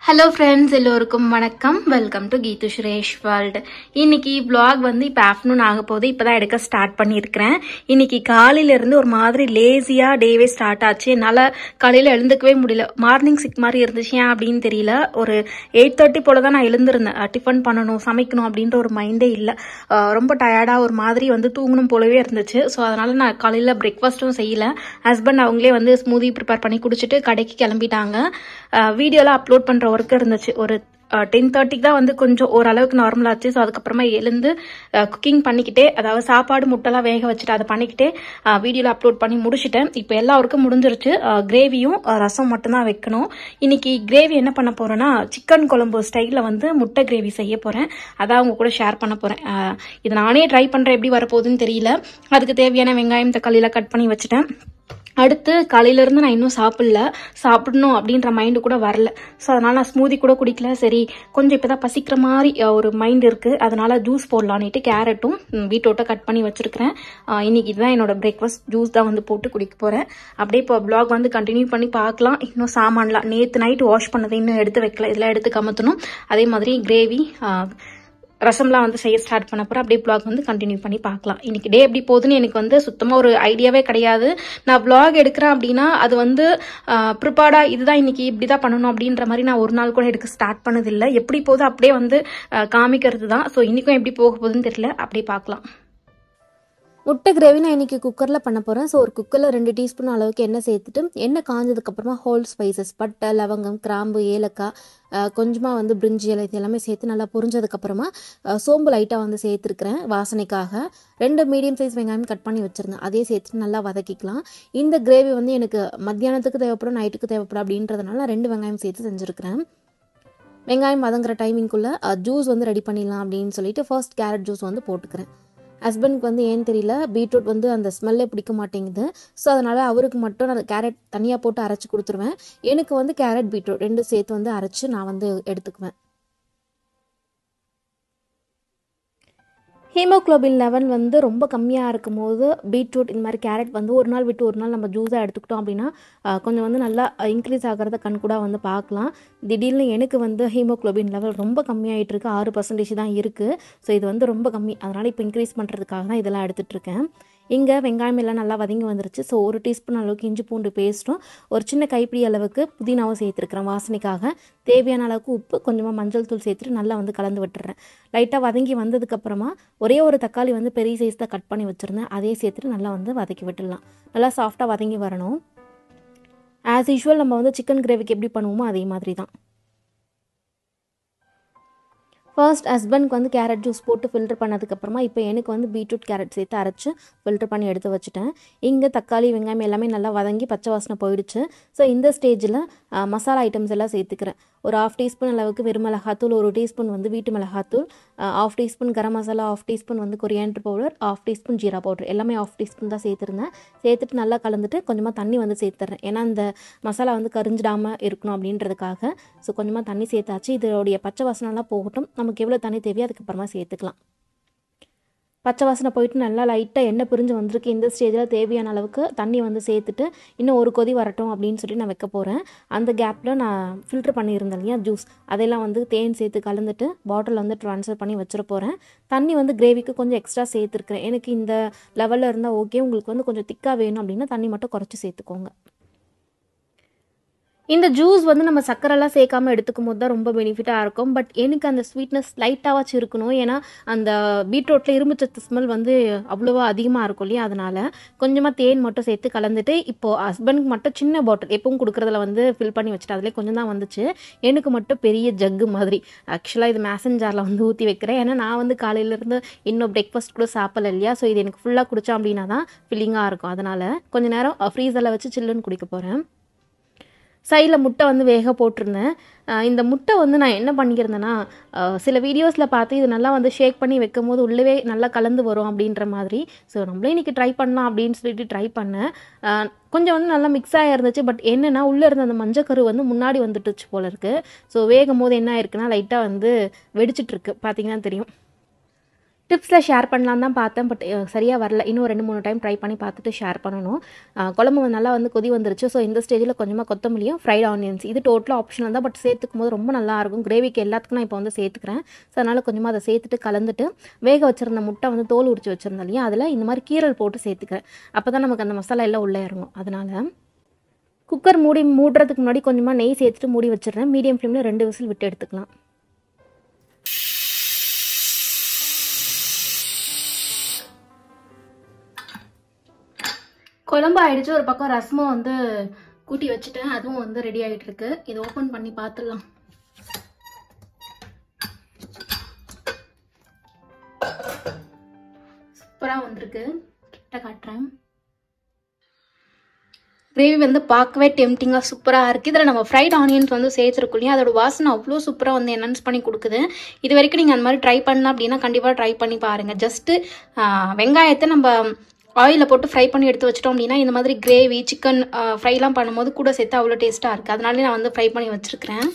Hello friends, எல்லோருக்கும் வணக்கம். Welcome to Geethu Suresh world. இன்னைக்கு vlog வந்து இப்ப ஆஃப்டர்நூன் ஆக போகுது. இப்பதான் எடுக்க ஸ்டார்ட் பண்ணியிருக்கிறேன். இன்னைக்கு காலையில இருந்து ஒரு மாதிரி லேசியா டேவே ஸ்டார்ட் ஆச்சு. என்னால காலையில எழுந்துக்கவே முடியல. மார்னிங் சிக் மாதிரி இருந்துச்சு ஏன் அப்படின்னு தெரியல. ஒரு 8:30 போல தான் நான் எழுந்திருந்தேன். டிஃபன் பண்ணணும், சமைக்கணும் அப்படின்ற ஒரு மைண்டே இல்லை. ரொம்ப டயர்டா ஒரு மாதிரி வந்து தூங்கணும் போலவே இருந்துச்சு. ஸோ அதனால நான் காலையில பிரேக்ஃபாஸ்ட்டும் செய்யல. ஹஸ்பண்ட் அவங்களே வந்து ஸ்மூதி ப்ரிப்பேர் பண்ணி குடிச்சிட்டு கடைக்கு கிளம்பிட்டாங்க. வீடியோலாம் அப்லோட் பண்ற ஒர்க் இருந்துச்சு. ஒரு 10:30 தான் வந்து கொஞ்சம் ஓரளவுக்கு நார்மல் ஆச்சு. ஸோ அதுக்கப்புறமா எழுந்து குக்கிங் பண்ணிக்கிட்டே, அதாவது சாப்பாடு முட்டைலாம் வேக வச்சுட்டு அதை பண்ணிக்கிட்டே வீடியோவில் அப்லோட் பண்ணி முடிச்சுட்டேன். இப்போ எல்லா ஒர்க்கும் முடிஞ்சிருச்சு. கிரேவியும் ரசம் மட்டும்தான் வைக்கணும். இன்னைக்கு கிரேவி என்ன பண்ண போறேன்னா, சிக்கன் குழம்பு ஸ்டைலில் வந்து முட்டை கிரேவி செய்ய போறேன். அதான் அவங்க கூட ஷேர் பண்ண போறேன். இது நானே ட்ரை பண்றேன், எப்படி வரப்போகுதுன்னு தெரியல. அதுக்கு தேவையான வெங்காயம் தக்காளியெல்லாம் கட் பண்ணி வச்சுட்டேன். அடுத்து காலையிலேருந்து நான் இன்னும் சாப்பிடணும் அப்படின்ற மைண்டு கூட வரல. ஸோ அதனால நான் ஸ்மூதி கூட குடிக்கல. சரி, கொஞ்சம் இப்போதான் பசிக்கிற மாதிரி ஒரு மைண்ட் இருக்கு. அதனால ஜூஸ் போடலான்ட்டு கேரட்டும் பீட்ரூட்டை கட் பண்ணி வச்சிருக்கிறேன். இன்னைக்கு இதுதான் என்னோட பிரேக்ஃபாஸ்ட். ஜூஸ் தான் வந்து போட்டு குடிக்க போறேன். அப்படியே இப்போ பிளாக் வந்து கண்டினியூ பண்ணி பார்க்கலாம். இன்னும் சாமான்லாம் நேற்று நைட் வாஷ் பண்ணதை இன்னும் எடுத்து வைக்கல, இதெல்லாம் எடுத்து கமத்தணும். அதே மாதிரி கிரேவி ரசம்லாம் வந்து செய்ய ஸ்டார்ட் பண்ண போகிறேன். அப்படியே பிளாக் வந்து கண்டினியூ பண்ணி பார்க்கலாம். இன்னைக்கு டே எப்படி போகுதுன்னு எனக்கு வந்து சுத்தமாக ஒரு ஐடியாவே கிடையாது. நான் பிளாக் எடுக்கிறேன் அப்படின்னா அது வந்து ப்ரிப்பேர்டாக இதுதான் இன்னைக்கு இப்படி தான் பண்ணணும் அப்படின்ற மாதிரி நான் ஒரு நாள் கூட எடுக்க ஸ்டார்ட் பண்ணதில்லை. எப்படி போகுது அப்படியே வந்து காமிக்கிறது தான். ஸோ இன்றைக்கும் எப்படி போக போகுதுன்னு தெரியல. அப்படியே பார்க்கலாம். முட்டை கிரேவி நான் இன்றைக்கி குக்கரில் பண்ண போகிறேன். ஸோ ஒரு குக்கரில் 2 டீஸ்பூன் அளவுக்கு எண்ணெய் சேர்த்துட்டு, எண்ணெய் காஞ்சதுக்கப்புறமா ஹோல் ஸ்பைசஸ் பட்டை, லவங்கம், கிராம்பு, ஏலக்காய், கொஞ்சமாக வந்து பிரிஞ்சி இலை, இது எல்லாமே சேர்த்து நல்லா பொரிஞ்சதுக்கப்புறமா சோம்பு லைட்டாக வந்து சேர்த்துருக்கிறேன் வாசனைக்காக. 2 மீடியம் சைஸ் வெங்காயம் கட் பண்ணி வச்சுருந்தேன், அதே சேர்த்துட்டு நல்லா வதக்கிக்கலாம். இந்த கிரேவி வந்து எனக்கு மத்தியானத்துக்கு தேவைப்படும், நைட்டுக்கு தேவைப்படும் அப்படின்றதுனால 2 வெங்காயம் சேர்த்து செஞ்சுருக்கிறேன். வெங்காயம் வதங்குற டைமிங்குள்ளே ஜூஸ் வந்து ரெடி பண்ணிடலாம் அப்படின்னு சொல்லிட்டு ஃபர்ஸ்ட் கேரட் ஜூஸ் வந்து போட்டுக்கிறேன். ஹஸ்பண்ட்க்கு வந்து ஏன்னு தெரியல, பீட்ரூட் வந்து அந்த ஸ்மெல்லே பிடிக்க மாட்டேங்குது. ஸோ அதனால் அவருக்கு மட்டும் நான் கேரட் தனியாக போட்டு அரைச்சி கொடுத்துருவேன். எனக்கு வந்து கேரட் பீட்ரூட் 2 சேர்த்து வந்து அரைச்சி நான் வந்து எடுத்துக்குவேன். ஹீமோக்ளோபின் லெவல் வந்து ரொம்ப கம்மியாக இருக்கும் போது பீட்ரூட் இந்த மாதிரி கேரட் வந்து ஒரு நாள் விட்டு ஒரு நாள் நம்ம ஜூஸாக எடுத்துக்கிட்டோம் அப்படின்னா கொஞ்சம் வந்து நல்லா இன்க்ரீஸ் ஆகிறத கண்கூட வந்து பார்க்கலாம். திடீர்னு எனக்கு வந்து ஹீமோக்ளோபின் லெவல் ரொம்ப கம்மியாகிட்டு இருக்கு. 6% தான் இருக்குது. ஸோ இது வந்து ரொம்ப கம்மி. அதனால் இப்போ இன்க்ரீஸ் பண்ணுறதுக்காக தான் இதெல்லாம் எடுத்துகிட்ருக்கேன். இங்கே வெங்காயம் எல்லாம் நல்லா வதங்கி வந்துருச்சு. ஸோ 1 டீஸ்பூன் அளவுக்கு இஞ்சி பூண்டு பேஸ்ட்டும், ஒரு சின்ன கைப்பிடி அளவுக்கு புதினாவும் சேர்த்துருக்கிறேன் வாசனைக்காக. தேவையான அளவுக்கு உப்பு, கொஞ்சமாக மஞ்சள் தூள் சேர்த்துட்டு நல்லா வந்து கலந்து விட்டுறேன். லைட்டாக வதங்கி வந்ததுக்கப்புறமா ஒரே ஒரு தக்காளி வந்து பெரிய சைஸ் தான் கட் பண்ணி வச்சுருந்தேன், அதே சேர்த்துட்டு நல்லா வந்து வதக்கி விட்டுடலாம். நல்லா சாஃப்டாக வதங்கி வரணும். ஆஸ் யூஷுவல் நம்ம வந்து சிக்கன் கிரேவிக்கு எப்படி பண்ணுவோமோ அதே மாதிரி தான். ஃபர்ஸ்ட் ஹஸ்பண்ட்க்கு வந்து கேரட் ஜூஸ் போட்டு ஃபில்டர் பண்ணதுக்கப்புறமா இப்போ எனக்கு வந்து பீட்ரூட் கேரட் சேர்த்து அரைச்சி ஃபில்டர் பண்ணி எடுத்து வச்சுட்டேன். இங்கே தக்காளி வெங்காயம் எல்லாமே நல்லா வதங்கி பச்சை வாசனை போயிடுச்சு. ஸோ இந்த ஸ்டேஜில் மசாலா ஐட்டம்ஸ் எல்லாம் சேர்த்துக்கிறேன். ஒரு 1/2 டீஸ்பூன் அளவுக்கு வெறும் மிளகாத்தூள், 1 டீஸ்பூன் வந்து வீட்டு மிளகாத்தூள், 1/2 டீஸ்பூன் கரம் மசாலா, 1/2 டீஸ்பூன் வந்து coriander powder, 1/2 teaspoon jeera powder, எல்லாமே 1/2 டீஸ்பூன் தான் சேர்த்துருந்தேன். சேர்த்துட்டு நல்லா கலந்துட்டு கொஞ்சமாக தண்ணி வந்து சேர்த்துறேன். ஏன்னா இந்த மசாலா வந்து கரிஞ்சிடாமல் இருக்கணும் அப்படின்றதுக்காக. ஸோ கொஞ்சமாக தண்ணி சேர்த்தாச்சு. இதோடைய பச்சை வாசனைலாம் போகட்டும். நமக்கு எவ்வளோ தண்ணி தேவையோ அதுக்கப்புறமா சேர்த்துக்கலாம். பச்சை வாசனை போயிட்டு நல்லா லைட்டாக எண்ணெய் பிரிஞ்சு வந்திருக்கு. இந்த ஸ்டேஜில் தேவையான அளவுக்கு தண்ணி வந்து சேர்த்துட்டு இன்னும் ஒரு கொதி வரட்டும் அப்படின்னு சொல்லி நான் வைக்க போகிறேன். அந்த கேப்பில் நான் ஃபில்டர் பண்ணியிருந்தேன் இல்லையா ஜூஸ், அதெல்லாம் வந்து தேன் சேர்த்து கலந்துட்டு பாட்டில் வந்து ட்ரான்ஸ்ஃபர் பண்ணி வச்சிட போகிறேன். தண்ணி வந்து கிரேவிக்கு கொஞ்சம் எக்ஸ்ட்ரா சேர்த்துருக்குறேன். எனக்கு இந்த லெவலில் இருந்தால் ஓகே. உங்களுக்கு வந்து கொஞ்சம் திக்காக வேணும் அப்படின்னா தண்ணி மட்டும் குறைச்சி சேர்த்துக்கோங்க. இந்த ஜூஸ் வந்து நம்ம சக்கரெல்லாம் சேர்க்காமல் எடுத்துக்கும் போது தான் ரொம்ப பெனிஃபிட்டாக இருக்கும். பட் எனக்கு அந்த ஸ்வீட்னஸ் லைட்டாகவாச்சும் இருக்கணும். ஏன்னா அந்த பீட்ரூட்டில் இரும்புச்சத்து ஸ்மெல் வந்து அவ்வளோவா அதிகமாக இருக்கும் இல்லையா. அதனால் கொஞ்சமாக தேன் மட்டும் சேர்த்து கலந்துட்டு இப்போது ஹஸ்பண்டுக்கு மட்டும் சின்ன பாட்டில் எப்பவும் கொடுக்குறதுல வந்து ஃபில் பண்ணி வச்சுட்டு அதிலே கொஞ்சம் தான் வந்துச்சு. எனக்கு மட்டும் பெரிய ஜக்கு மாதிரி. ஆக்சுவலாக இது மேசன் ஜாரில் வந்து ஊற்றி வைக்கிறேன். ஏன்னா நான் வந்து காலையிலேருந்து இன்னும் பிரேக்ஃபாஸ்ட் கூட சாப்பிடல இல்லையா. ஸோ இது எனக்கு ஃபுல்லாக குடித்தோம் அப்படின்னா தான் ஃபில்லிங்காக இருக்கும். அதனால் கொஞ்சம் நேரம் ஃப்ரீசரில் வச்சு சில்லுன்னு குடிக்க போகிறேன். சைடில் முட்டை வந்து வேக போட்டிருந்தேன். இந்த முட்டை வந்து நான் என்ன பண்ணிக்கிறேன்னா, சில வீடியோஸில் பார்த்து இது நல்லா வந்து ஷேக் பண்ணி வைக்கும் போது உள்ளவே நல்லா கலந்து வரும் அப்படின்ற மாதிரி. ஸோ நம்மளே இன்றைக்கி ட்ரை பண்ணலாம் அப்படின்னு சொல்லிட்டு ட்ரை பண்ணேன். கொஞ்சம் வந்து நல்லா மிக்ஸ் ஆகிருந்துச்சு. பட் என்னென்னா உள்ளே இருந்த அந்த மஞ்சக்கரு வந்து முன்னாடி வந்துட்டுச்சு போல இருக்குது. ஸோ வேகும் போது என்ன ஆயிருக்குன்னா லைட்டாக வந்து வெடிச்சிட்ருக்கு, பார்த்தீங்கன்னா தெரியும். டிப்ஸில் ஷேர் பண்ணலாம் தான் பார்த்தேன். பட் சரியாக வரல. இன்னும் 2-3 டைம் ட்ரை பண்ணி பார்த்துட்டு ஷேர் பண்ணணும். குழம்பு நல்லா வந்து கொதி வந்துருச்சு. ஸோ இந்த ஸ்டேஜில் கொஞ்சமாக கொத்தமல்லியும் ஃப்ரைட் ஆனியன்ஸ் இது டோட்டலாக ஆப்ஷனல் தான். பட் சேர்த்துக்கும் போது ரொம்ப நல்லாயிருக்கும். கிரேவிக்கு எல்லாத்துக்கும் நான் இப்போ வந்து சேர்த்துக்கிறேன். ஸோ அதனால் கொஞ்சமாக அதை சேர்த்துட்டு கலந்துட்டு வேக வச்சுருந்த முட்டை வந்து தோல் உரிச்சு வச்சுருந்தேன் இல்லையா, அதில் இந்த மாதிரி கீரல் போட்டு சேர்த்துக்கிறேன். அப்போ தான் நமக்கு அந்த மசாலா எல்லாம் உள்ளே இறங்கும். அதனால் குக்கர் மூடுறதுக்கு முன்னாடி கொஞ்சமாக நெய் சேர்த்துட்டு மூடி வச்சிடுறேன். மீடியம் ஃப்ளேமில் 2 விசில் விட்டு எடுத்துக்கலாம். குழம்பு ஆயிடுச்சு. ஒரு பக்கம் ரசமும் வந்து கூட்டி வச்சுட்டேன். அதுவும் வந்து ரெடி ஆகிட்டு இருக்கு. இதை ஓப்பன் பண்ணி பார்த்துடலாம். சூப்பராக வந்திருக்கு. கிட்ட காட்டுறேன். கிரேவி வந்து பார்க்கவே டெம்டிங்காக சூப்பராக இருக்குது. இதில் நம்ம ஃப்ரைட் ஆனியன்ஸ் வந்து சேர்த்துருக்கோம் இல்லையா, அதோட வாசனை அவ்வளோ சூப்பராக வந்து என்ஹான்ஸ் பண்ணி கொடுக்குது. இது வரைக்கும் நீங்கள் அந்த மாதிரி ட்ரை பண்ணலாம் அப்படின்னா கண்டிப்பாக ட்ரை பண்ணி பாருங்கள். ஜஸ்ட்டு வெங்காயத்தை நம்ம ஆயிலில் போட்டு ஃப்ரை பண்ணி எடுத்து வச்சிட்டோம் அப்படின்னா இந்த மாதிரி கிரேவி சிக்கன் ஃப்ரைலாம் பண்ணும்போது கூட சேர்த்து அவ்வளோ டேஸ்ட்டாக இருக்குது. அதனாலே நான் வந்து ஃப்ரை பண்ணி வச்சுருக்கிறேன்.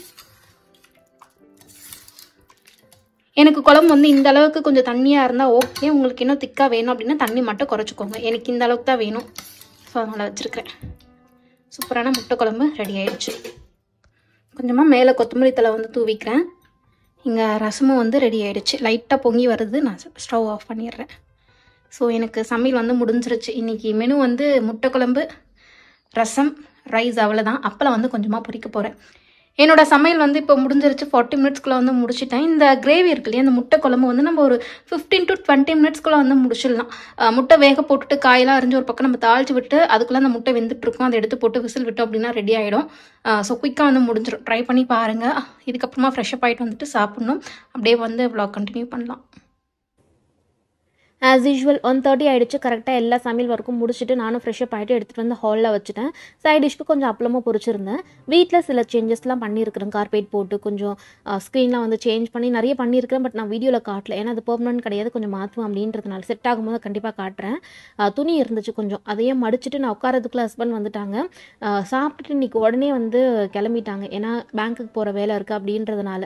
எனக்கு குழம்பு வந்து இந்த அளவுக்கு கொஞ்சம் தண்ணியாக இருந்தால் ஓகே. உங்களுக்கு இன்னும் திக்காக வேணும் அப்படின்னா தண்ணி மட்டும் குறைச்சிக்கோங்க. எனக்கு இந்த அளவுக்கு தான் வேணும். ஸோ அதனால் வச்சுருக்கிறேன். சூப்பரான முட்டை குழம்பு ரெடி ஆயிடுச்சு. கொஞ்சமாக மேலே கொத்தமல்லி தழை வந்து தூவிக்கிறேன். இங்கே ரசமும் வந்து ரெடி ஆயிடுச்சு. லைட்டாக பொங்கி வருது. நான் ஸ்டவ் ஆஃப் பண்ணிடுறேன். ஸோ எனக்கு சமையல் வந்து முடிஞ்சிருச்சு. இன்றைக்கி மெனு வந்து முட்டை குழம்பு, ரசம், ரைஸ், அவ்வளோதான். அப்பளம் வந்து கொஞ்சமாக பொரிக்க போகிறேன். என்னோட சமையல் வந்து இப்போ முடிஞ்சிருச்சு. 40 மினிட்ஸ்க்குள்ளே வந்து முடிச்சிட்டேன். இந்த கிரேவி இருக்கு இல்லையா, அந்த முட்டை குழம்பு வந்து நம்ம ஒரு 15 to 20 மினிட்ஸ்க்குள்ளே வந்து முடிச்சிடலாம். முட்டை வேக போட்டுட்டு காயெல்லாம் அரிஞ்சு ஒரு பக்கம் நம்ம தாளிச்சு விட்டு அதுக்குள்ளே அந்த முட்டை வெந்துட்டுருக்கும். அதை எடுத்து போட்டு விசில் விட்டோம் அப்படின்னா ரெடி ஆகிடும். ஸோ குயிக்காக வந்து முடிஞ்சிடும். ட்ரை பண்ணி பாருங்கள். இதுக்கப்புறமா ஃப்ரெஷ்அப் ஆகிட்டு வந்துட்டு சாப்பிட்ணும். அப்படியே வந்து vlog கண்டினியூ பண்ணலாம். ஆஸ் யூஷுவல் 1:30 ஆகிடுச்சு. கரெக்டாக எல்லா சமையல் ஒர்க்கும் முடிச்சுட்டு நானும் ஃப்ரெஷ்அப் ஆகிட்டு எடுத்துகிட்டு வந்து ஹாலில் வச்சுட்டேன். சைட் டிஷ்க்கு கொஞ்சம் அப்பளமும் பொரிச்சிருந்தேன். வீட்டில் சில சேஞ்சஸ்லாம் பண்ணியிருக்கிறேன். கார்பெட் போட்டு கொஞ்சம் ஸ்க்ரீன்லாம் வந்து சேஞ்ச் பண்ணி நிறைய பண்ணியிருக்கிறேன். பட் நான் வீடியோவில் காட்டல. ஏன்னா அது பெர்மனன்ட் கிடையாது. கொஞ்சம் மாற்றுவோம் அப்படின்றதுனால செட் ஆகும்போது கண்டிப்பாக காட்டுறேன். துணி இருந்துச்சு கொஞ்சம், அதையும் மடிச்சுட்டு நான் உட்காரதுக்குள்ளே ஹஸ்பண்ட் வந்துட்டாங்க. சாப்பிட்டுட்டு இன்றைக்கி உடனே வந்து கிளம்பிட்டாங்க. ஏன்னா பேங்க்குக்கு போகிற வேலை இருக்குது அப்படின்றதுனால.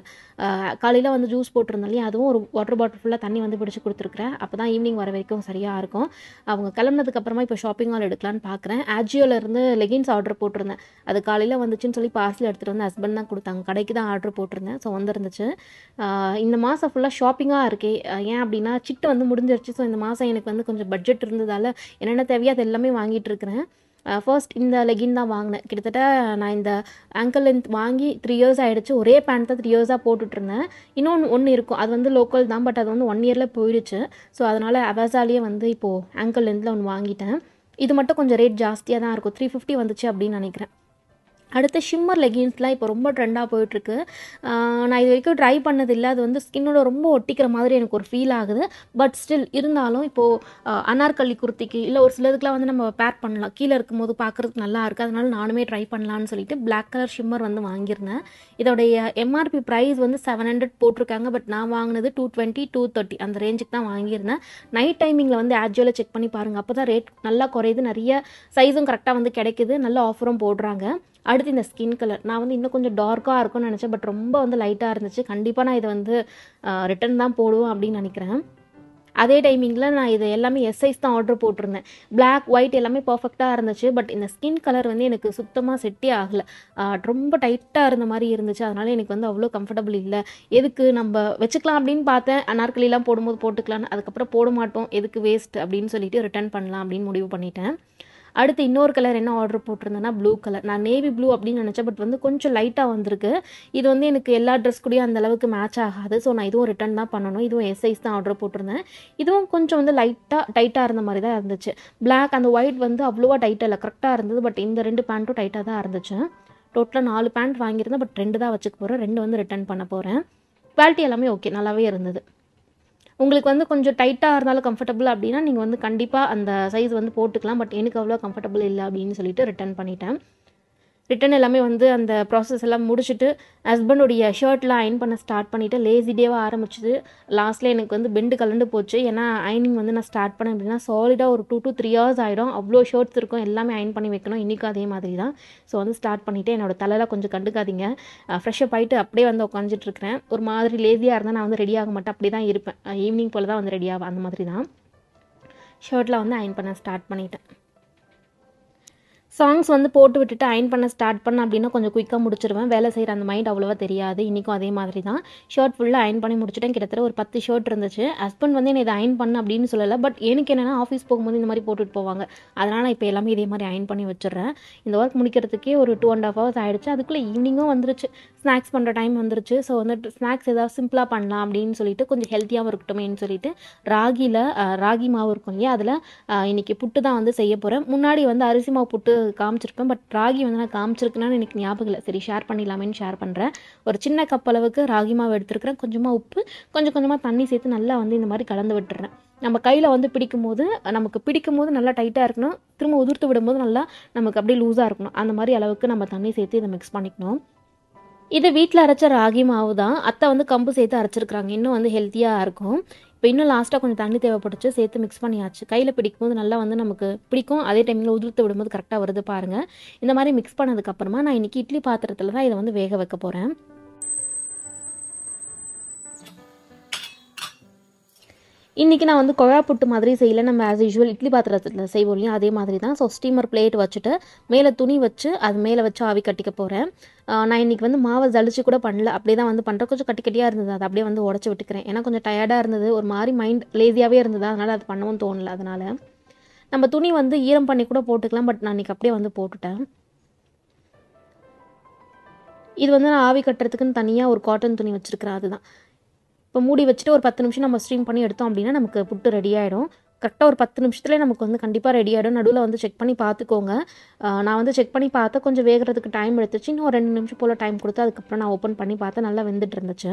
காலையில் வந்து ஜூஸ் போட்டிருந்தேன் இல்லையா, அதுவும் ஒரு வாட்டர் பாட்டில் ஃபுல்லாக தண்ணி வந்து பிடிச்சி கொடுத்துருக்குறேன். அப்போ தான் ஈவினிங் வர வரைக்கும் சரியாக இருக்கும். அவங்க கிளம்புனதுக்கப்புறமா இப்போ ஷாப்பிங் மால் எடுக்கலான்னு பார்க்குறேன். ஆஜியோலேருந்து லெகின்ஸ் ஆர்டர் போட்டிருந்தேன். அது காலையில் வந்துச்சுன்னு சொல்லி பார்சல் எடுத்துகிட்டு வந்து ஹஸ்பண்ட் தான் கொடுத்தாங்க. கடைக்கு தான் ஆர்டர் போட்டிருந்தேன். ஸோ வந்துருந்துச்சு. இந்த மாதம் ஃபுல்லாக ஷாப்பிங்காக இருக்கே. ஏன் அப்படின்னா சிட்டு வந்து முடிஞ்சிருச்சு. ஸோ இந்த மாதம் எனக்கு வந்து கொஞ்சம் பட்ஜெட் இருந்ததால் என்னென்ன தேவையோ அது எல்லாமே வாங்கிட்டு இருக்கிறேன். ஃபர்ஸ்ட் இந்த லெகின் தான் வாங்கினேன். கிட்டத்தட்ட நான் இந்த ஆங்கிள் லென்த் வாங்கி 3 இயர்ஸ் ஆகிடுச்சு. ஒரே பேண்ட் தான் 3 இயர்ஸாக போட்டுட்ருந்தேன். இன்னொன்று இருக்கும், அது வந்து லோக்கல் தான். பட் அது வந்து 1 இயரில் போயிடுச்சு. ஸோ அதனால் அவேசாலேயே வந்து இப்போது ஆங்கிள் லென்த்தில் ஒன்று வாங்கிட்டேன். இது மட்டும் கொஞ்சம் ரேட் ஜாஸ்தியாக தான் இருக்கும். 350 வந்துச்சு அப்படின்னு நினைக்கிறேன். அடுத்து ஷிம்மர் லெகின்ஸ்லாம் இப்போ ரொம்ப ட்ரெண்டாக போயிட்டுருக்கு. நான் இது வரைக்கும் ட்ரை பண்ணதில்லை. அது வந்து ஸ்கின்னோட ரொம்ப ஒட்டிக்கிற மாதிரி எனக்கு ஒரு ஃபீல் ஆகுது. பட் ஸ்டில் இருந்தாலும் இப்போது அனார்கலி குர்த்திக்கு இல்லை ஒரு சிலதுக்குலாம் வந்து நம்ம பேர் பண்ணலாம். கீழே இருக்கும்போது பார்க்குறதுக்கு நல்லா இருக்குது. அதனால நானுமே ட்ரை பண்ணலான்னு சொல்லிட்டு பிளாக் கலர் ஷிம்மர் வந்து வாங்கியிருந்தேன். இதோடைய எம்ஆர்பி ப்ரைஸ் வந்து 700 போட்டிருக்காங்க. பட் நான் வாங்கினது 220, 230 அந்த ரேஞ்சுக்கு தான் வாங்கியிருந்தேன். நைட் டைமிங்கில் வந்து ஆஜியோவில் செக் பண்ணி பாருங்கள். அப்போ தான் ரேட் நல்லா குறையுது. நிறைய சைஸும் கரெக்டாக வந்து கிடைக்குது. நல்ல ஆஃபரும் போடுறாங்க. அடுத்து இந்த ஸ்கின் கலர் நான் வந்து இன்னும் கொஞ்சம் டார்க்காக இருக்கும்னு நினச்சேன். பட் ரொம்ப வந்து லைட்டாக இருந்துச்சு. கண்டிப்பாக நான் இதை வந்து ரிட்டன் தான் போடுவேன் அப்படின்னு நினைக்கிறேன். அதே டைமிங்கில் நான் இது எல்லாமே எஸ் சைஸ் தான் ஆர்டர் போட்டிருந்தேன். பிளாக் ஒயிட் எல்லாமே பர்ஃபெக்டாக இருந்துச்சு. பட் இந்த ஸ்கின் கலர் வந்து எனக்கு சுத்தமாக செட்டே ஆகலை. ரொம்ப டைட்டாக இருந்த மாதிரி இருந்துச்சு. அதனால் எனக்கு வந்து அவ்வளோ கம்ஃபர்டபுள் இல்லை. எதுக்கு நம்ம வச்சுக்கலாம் அப்படின்னு பார்த்தேன். அனார்கலிலாம் போடும்போது போட்டுக்கலான்னு. அதுக்கப்புறம் போட மாட்டோம், எதுக்கு வேஸ்ட் அப்படின்னு சொல்லிட்டு ரிட்டர்ன் பண்ணலாம் அப்படின்னு முடிவு பண்ணிட்டேன். அடுத்து இன்னொரு கலர் என்ன ஆர்டர் போட்டிருந்தேன்னா ப்ளூ கலர். நான் நேவி ப்ளூ அப்படின்னு நினச்சேன். பட் வந்து கொஞ்சம் லைட்டாக வந்திருக்கு. இது வந்து எனக்கு எல்லா ட்ரெஸ் கூடயும் அந்த அளவுக்கு மேட்ச் ஆகாது. ஸோ நான் இதுவும் ரிட்டன் தான் பண்ணணும். இதுவும் எஸ் சைஸ் தான் ஆர்டர் போட்டிருந்தேன். இதுவும் கொஞ்சம் வந்து டைட்டாக இருந்த மாதிரி தான் இருந்துச்சு. பிளாக் அந்த ஒயிட் வந்து அவ்வளோவா டைட்டாக இல்லை, கரெக்டாக இருந்தது. பட் இந்த 2 பேண்ட்டும் டைட்டாக தான் இருந்துச்சு. டோட்டலாக 4 பேண்ட் வாங்கியிருந்தேன். பட் 2 தான் வச்சுக்க போகிறேன். 2 வந்து ரிட்டன் பண்ண போகிறேன். குவாலிட்டி எல்லாமே ஓகே, நல்லாவே இருந்தது. உங்களுக்கு வந்து கொஞ்சம் டைட்டாக இருந்தாலும் கம்ஃபர்டபுள் அப்படின்னா நீங்கள் வந்து கண்டிப்பாக அந்த சைஸ் வந்து போட்டுக்கலாம். பட் எனக்கு அவ்வளோ கம்ஃபர்டபுள் இல்லை அப்படின்னு சொல்லிட்டு ரிட்டர்ன் பண்ணிட்டேன். ரிட்டன் எல்லாமே வந்து அந்த ப்ராசஸ் எல்லாம் முடிச்சுட்டு ஹஸ்பண்டோடைய ஷர்ட்லாம் அயன் பண்ண ஸ்டார்ட் பண்ணிவிட்டு லேசி டேவாக ஆரம்பிச்சிது. லாஸ்ட்டில் எனக்கு வந்து பெண்டு கலண்டு போச்சு. ஏன்னா அயனிங் வந்து நான் ஸ்டார்ட் பண்ணேன் அப்படின்னா சாலிடாக ஒரு 2 to 3 hours ஆகிடும். அவ்வளோ ஷர்ட்ஸ் இருக்கும், எல்லாமே அயன் பண்ணி வைக்கணும். இன்றைக்கும் அதே மாதிரி தான். ஸோ வந்து ஸ்டார்ட் பண்ணிவிட்டு என்னோட தலையெல்லாம் கொஞ்சம் கண்டுக்காதீங்க. ஃப்ரெஷ்ஷப் ஆகிட்டு அப்படியே வந்து உட்காந்துட்ருக்கிறேன். ஒரு மாதிரி லேசியாக இருந்தால் நான் வந்து ரெடி ஆக மாட்டேன், அப்படி தான் இருப்பேன். ஈவினிங் போல் தான் வந்து ரெடி ஆகும். அந்த மாதிரி தான் ஷர்ட்லாம் வந்து அயன் பண்ண ஸ்டார்ட் பண்ணிட்டேன். சாங்ஸ் வந்து போட்டு விட்டுட்டு அயன் பண்ண ஸ்டார்ட் பண்ணேன் அப்படின்னா கொஞ்சம் குயிக்காக முடிச்சிருவேன். வேலை செய்கிற அந்த மைண்ட் அவ்வளோவா தெரியாது. இன்றைக்கும் அதே மாதிரி தான் ஷர்ட் ஃபுல்லாக அயன் பண்ணி முடிச்சுட்டேன். கிட்டத்தட்ட ஒரு 10 ஷர்ட் இருந்துச்சு. ஹஸ்பண்ட் வந்து என்னை இதை அயன் பண்ண அப்படின்னு சொல்லலை. பட் எனக்கு என்னென்னா ஆஃபீஸ் போகும்போது இந்த மாதிரி போட்டுட்டு போவாங்க. அதனால் இப்போ எல்லாமே இதே மாதிரி அயன் பண்ணி வச்சிடுறேன். இந்த ஒர்க் முடிக்கிறதுக்கே ஒரு 2.5 hours ஆகிடுச்சு. அதுக்குள்ளே ஈவினிங்கும் வந்துருச்சு, ஸ்நாக்ஸ் பண்ணுற டைம் வந்துருச்சு. ஸோ வந்துட்டு ஸ்நாக்ஸ் ஏதாவது சிம்பிளாக பண்ணலாம் அப்படின்னு சொல்லிட்டு கொஞ்சம் ஹெல்த்தியாகவும் இருக்கட்டுமேன்னு சொல்லிட்டு ராகி மாவு இருக்கும் இல்லையா, அதில் இன்றைக்கி புட்டு தான் வந்து செய்ய போகிறேன். முன்னாடி வந்து அரிசி மாவு புட்டு காமிச்சிருப்பேன், பட் ராகி வந்து நான் காமிச்சிருக்கேன்னு எனக்கு ஞாபகம் இல்லை. சரி ஷேர் பண்ணிடலாமேன்னு ஷேர் பண்ணுறேன். ஒரு சின்ன கப் அளவுக்கு ராகி மாவு எடுத்துருக்கிறேன். கொஞ்சமாக உப்பு, கொஞ்சமாக தண்ணி சேர்த்து நல்லா வந்து இந்த மாதிரி கலந்து விட்டுறேன். நம்ம கையில் வந்து நமக்கு பிடிக்கும் போது நல்லா டைட்டாக இருக்கணும், திரும்ப உதிர்த்து விடும்போது நல்லா நமக்கு அப்படியே லூஸாக இருக்கணும். அந்த மாதிரி அளவுக்கு நம்ம தண்ணி சேர்த்து இதை மிக்ஸ் பண்ணிக்கணும். இது வீட்டில் அரைச்ச ராகி மாவு தான். அத்தை வந்து கம்பு சேர்த்து அரைச்சிருக்கிறாங்க, இன்னும் வந்து ஹெல்த்தியாக இருக்கும். இப்போ இன்னும் லாஸ்ட்டாக கொஞ்சம் தண்ணி தேவைப்பட்டுச்சு, சேர்த்து மிக்ஸ் பண்ணியாச்சு. கையில் பிடிக்கும்போது நல்லா வந்து நமக்கு பிடிக்கும், அதே டைமில் உதிர்த்து விடும்போது கரெக்டாக வருது பாருங்கள். இந்த மாதிரி மிக்ஸ் பண்ணதுக்கப்புறமா நான் இன்றைக்கி இட்லி பாத்திரத்தில் தான் இதை வந்து வேக வைக்க போகிறேன். இன்றைக்கி நான் வந்து கொழா புட்டு மாதிரி செய்யலை, நம்ம ஆஸ் யூஷுவல் இட்லி பாத்திரத்தில் செய்வோம் இல்லையா, அதே மாதிரி தான். ஸோ ஸ்டீமர் பிளேட் வச்சுட்டு மேலே துணி வச்சு அது மேலே வச்சு ஆவி கட்டிக்க போகிறேன். நான் இன்றைக்கி வந்து மாவை ஜலிச்சு கூட பண்ணல, அப்படியே தான் வந்து பண்ணுறேன். கொஞ்சம் கட்டியாக இருந்தது, அதை அப்படியே வந்து உடச்சி விட்டுக்கிறேன். ஏன்னா கொஞ்சம் டயர்டாக இருந்தது, ஒரு மாதிரி மைண்ட் லேசியாகவே இருந்தது, அதனால் அது பண்ணவும் தோணலை. அதனால் நம்ம துணி வந்து ஈரம் பண்ணி கூட போட்டுக்கலாம், பட் நான் இன்றைக்கி அப்படியே வந்து போட்டுட்டேன். இது வந்து நான் ஆவி கட்டுறதுக்குன்னு தனியாக ஒரு காட்டன் துணி வச்சுருக்கிறேன், அதுதான். இப்போ மூடி வச்சுட்டு ஒரு 10 நிமிஷம் நம்ம ஸ்ட்ரீம் பண்ணி எடுத்தோம் அப்படின்னா நமக்கு புட்டு ரெடி ஆகிடும். கரெக்டாக ஒரு 10 நிமிஷத்துலேயே நமக்கு வந்து கண்டிப்பாக ரெடி ஆகிடும். நடுவில் வந்து செக் பண்ணி பார்த்துக்கோங்க. நான் வந்து செக் பண்ணி பார்த்தேன், கொஞ்சம் வேகிறதுக்கு டைம் எடுத்துச்சு. இன்னும் ஒரு 2 நிமிஷம் போல் டைம் கொடுத்து அதுக்கப்புறம் நான் ஓப்பன் பண்ணி பார்த்தேன், நல்லா வெந்துட்டு இருந்துச்சு.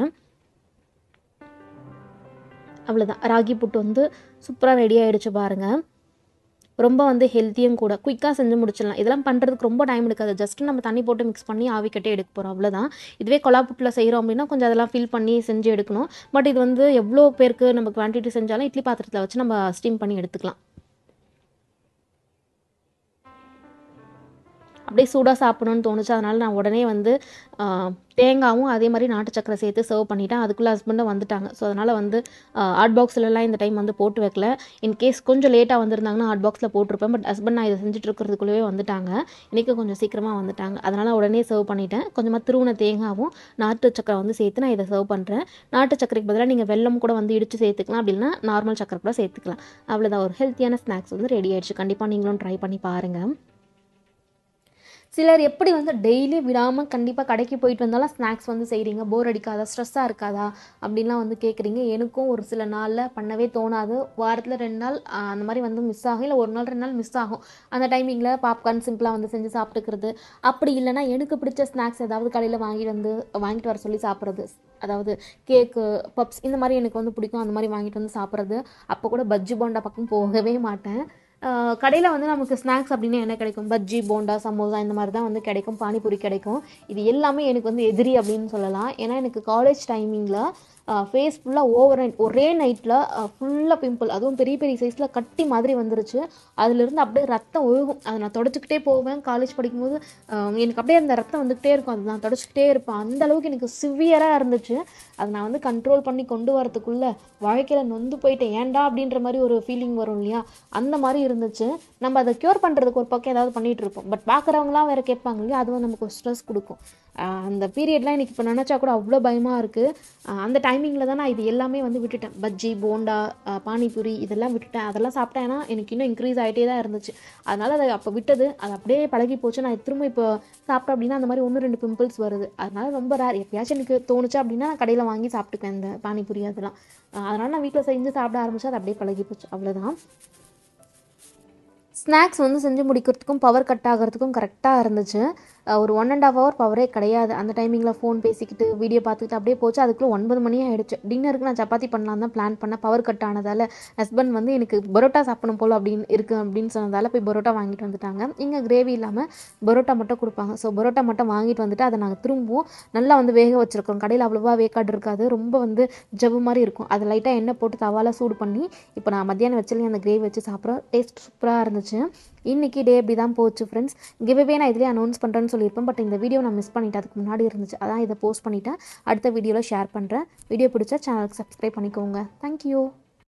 அவ்வளோதான், ராகி புட்டு வந்து சூப்பராக ரெடி ஆகிடுச்சு பாருங்கள். ரொம்ப வந்து ஹெல்த்தியும் கூட, குயிக்காக செஞ்சு முடிச்சிடலாம். இதெல்லாம் பண்ணுறதுக்கு ரொம்ப டைம் எடுக்காது. ஜஸ்ட்டு நம்ம தண்ணி போட்டு மிக்ஸ் பண்ணி ஆவி கட்டி எடுக்க போகிறோம், அவ்வளோதான். இதுவே கொழா புட்டில் செய்கிறோம் அப்படின்னா கொஞ்சம் அதெல்லாம் ஃபில் பண்ணி செஞ்சு எடுக்கணும். பட் இது வந்து எவ்வளோ பேருக்கு நம்ம குவான்டிட்டி செஞ்சாலும் இட்லி பாத்திரத்தில் வச்சு நம்ம ஸ்டீம் பண்ணி எடுத்துக்கலாம். அப்படியே சூடாக சாப்பிடணும்னு தோணுச்சு, அதனால் நான் உடனே வந்து தேங்காயும் அதே மாதிரி நாட்டு சக்கரை சேர்த்து சர்வ் பண்ணிட்டேன். அதுக்குள்ளே ஹஸ்பண்டும் வந்துட்டாங்க. ஸோ அதனால் வந்து ஹாட் பாக்ஸ்லலாம் இந்த டைம் வந்து போட்டு வைக்கல. இன்கேஸ் கொஞ்சம் லேட்டாக வந்திருந்தாங்கன்னா ஹாட் பாக்ஸில் போட்டிருப்பேன். பட் ஹஸ்பண்ட் நான் இதை செஞ்சுட்டு இருக்கிறதுக்குள்ளே வந்துட்டாங்க. இன்றைக்கி கொஞ்சம் சீக்கிரமாக வந்துட்டாங்க, அதனால் உடனே சர்வ் பண்ணிட்டேன். கொஞ்சமாக துருவின தேங்காயும் நாட்டு சக்கரை வந்து சேர்த்து நான் இதை சர்வ் பண்ணுறேன். நாட்டு சக்கரைக்கு பதிலாக நீங்கள் வெல்லம் கூட வந்து இடித்து சேர்த்துக்கலாம், அப்படின்னா நார்மல் சக்கரை கூட சேர்த்துக்கலாம். அவ்வளோதான், ஒரு ஹெல்த்தியான ஸ்நாக்ஸ் வந்து ரெடி ஆகிடுச்சு. கண்டிப்பாக நீங்களும் ட்ரை பண்ணி பாருங்கள். சிலர் எப்படி வந்து டெய்லி விடாமல் கண்டிப்பாக கடைக்கு போயிட்டு வந்தாலும் ஸ்நாக்ஸ் வந்து செய்கிறீங்க, போர் அடிக்காதா, ஸ்ட்ரெஸ்ஸாக இருக்காதா அப்படின்லாம் வந்து கேட்குறீங்க. எனக்கும் ஒரு சில நாளில் பண்ணவே தோணாது. வாரத்தில் 2 நாள் அந்த மாதிரி வந்து மிஸ் ஆகும், இல்லை 1 நாள் 2 நாள் மிஸ் ஆகும். அந்த டைமிங்கில் பாப்கார்ன் சிம்பிளாக வந்து செஞ்சு சாப்பிட்டுக்கிறது. அப்படி இல்லைனா எனக்கு பிடிச்ச ஸ்நாக்ஸ் ஏதாவது கடையில் வாங்கிட்டு வர சொல்லி சாப்பிட்றது. அதாவது கேக்கு, பப்ஸ் இந்த மாதிரி எனக்கு வந்து பிடிக்கும், அந்த மாதிரி வாங்கிட்டு வந்து சாப்பிட்றது. அப்போ கூட பஜ்ஜி போண்டா பக்கம் போகவே மாட்டேன். கடையில் வந்து நமக்கு ஸ்நாக்ஸ் அப்படின்னா என்ன கிடைக்கும், பஜ்ஜி, போண்டா, சமோசா இந்த மாதிரி தான் வந்து கிடைக்கும், பானிபூரி கிடைக்கும். இது எல்லாமே எனக்கு வந்து எதிரி அப்படின்னு சொல்லலாம். ஏன்னா எனக்கு காலேஜ் டைமிங்கில் ஃபேஸ் ஃபுல்லாக ஓவர் நைட் ஒரே நைட்டில் ஃபுல்லாக பிம்பிள், அதுவும் பெரிய பெரிய சைஸில் கட்டி மாதிரி வந்துருச்சு. அதுலேருந்து அப்படியே ரத்தம் ஒழுகும். அதை நான் தொடச்சிக்கிட்டே போவேன். காலேஜ் படிக்கும்போது எனக்கு அப்படியே அந்த ரத்தம் வந்துக்கிட்டே இருக்கும், அது நான் தொடச்சிக்கிட்டே இருப்பேன். அந்தளவுக்கு எனக்கு சிவியராக இருந்துச்சு. அதை நான் வந்து கண்ட்ரோல் பண்ணி கொண்டு வரத்துக்குள்ளே வாழ்க்கையில் நொந்து போயிட்டேன், ஏன்டா அப்படின்ற மாதிரி ஒரு ஃபீலிங் வரும் இல்லையா, அந்த மாதிரி இருந்துச்சு. நம்ம அதை க்யூர் பண்ணுறதுக்கு ஒரு பக்கம் ஏதாவது பண்ணிகிட்டு இருப்போம், பட் பார்க்குறவங்களாம் வேறு கேட்பாங்க இல்லையா, அதுவும் நமக்கு ஸ்ட்ரெஸ் கொடுக்கும். அந்த பீரியட்லாம் எனக்கு இப்போ நினச்சா கூட அவ்வளோ பயமாக இருக்குது. அந்த டைமிங்கில் தான் நான் இது எல்லாமே வந்து விட்டுட்டேன். பஜ்ஜி, போண்டா, பானிபூரி இதெல்லாம் விட்டுட்டேன். அதெல்லாம் சாப்பிட்டேன்னா எனக்கு இன்னும் இன்க்ரீஸ் ஆகிட்டே தான் இருந்துச்சு. அதனால் அதை அப்போ விட்டது, அது அப்படியே பழகி போச்சு. நான் திரும்ப இப்போ சாப்பிட்டேன் அப்படின்னா அந்த மாதிரி 1-2 பிம்பிள்ஸ் வருது. அதனால் ரொம்ப ரேர், எப்பயாச்சும் எனக்கு தோணுச்சு அப்படின்னா நான் கடையில் வாங்கி சாப்பிட்டுக்கேன் இந்த பானிபூரி அதெல்லாம். அதனால் நான் வீட்டில் செஞ்சு சாப்பிட ஆரம்பித்தா அது அப்படியே பழகி போச்சு, அவ்வளோதான். ஸ்நாக்ஸ் வந்து செஞ்சு முடிக்கிறதுக்கும் பவர் கட் ஆகிறதுக்கும் கரெக்டாக இருந்துச்சு. ஒரு 1.5 hour பவரே கிடையாது. அந்த டைமிங்கில் ஃபோன் பேசிக்கிட்டு வீடியோ பார்த்துக்கிட்டு அப்படியே போச்சு. அதுக்குள்ளே 9 மணி ஆகிடுச்சு. டின்னருக்கு நான் சப்பாத்தி பண்ணலாம் தான் பிளான் பண்ணேன். பவர் கட் ஆனதால் ஹஸ்பண்ட் வந்து எனக்கு பரோட்டா சாப்பிடணும் போல் அப்படின்னு சொன்னதால் போய் பரோட்டா வாங்கிட்டு வந்துட்டாங்க. இங்கே கிரேவி இல்லாமல் பரோட்டா மட்டும் கொடுப்பாங்க. ஸோ பரோட்டா மட்டும் வாங்கிட்டு வந்துட்டு அதை நாங்கள் திரும்பவும் நல்லா வந்து வேக வச்சுருக்கோம். கடையில் அவ்வளோவா வேக்காடு இருக்காது, ரொம்ப வந்து ஜவ்வு மாதிரி இருக்கும். அதை லைட்டாக எண்ணெய் போட்டு தவால சூடு பண்ணி இப்போ நான் மத்தியானம் வச்சுலேயும் அந்த கிரேவி வச்சு சாப்பிட்றோம். டேஸ்ட் சூப்பராக இருந்துச்சு. இன்றைக்கி டே இப்படி தான் போச்சு ஃப்ரெண்ட்ஸ். கிவ்அவே நான் இதிலே அனௌன்ஸ் பண்ணுறேன்னு சொல்லியிருப்பேன். பட் இந்த வீடியோ நான் மிஸ் பண்ணிட்டேன், அதுக்கு முன்னாடி இருந்துச்சு. அதான் இதை போஸ்ட் பண்ணிவிட்டேன். அடுத்த வீடியோவில் ஷேர் பண்ணுறேன். வீடியோ பிடிச்சா சேனலுக்கு சப்ஸ்கிரைப் பண்ணிக்கோங்க. தேங்க்யூ.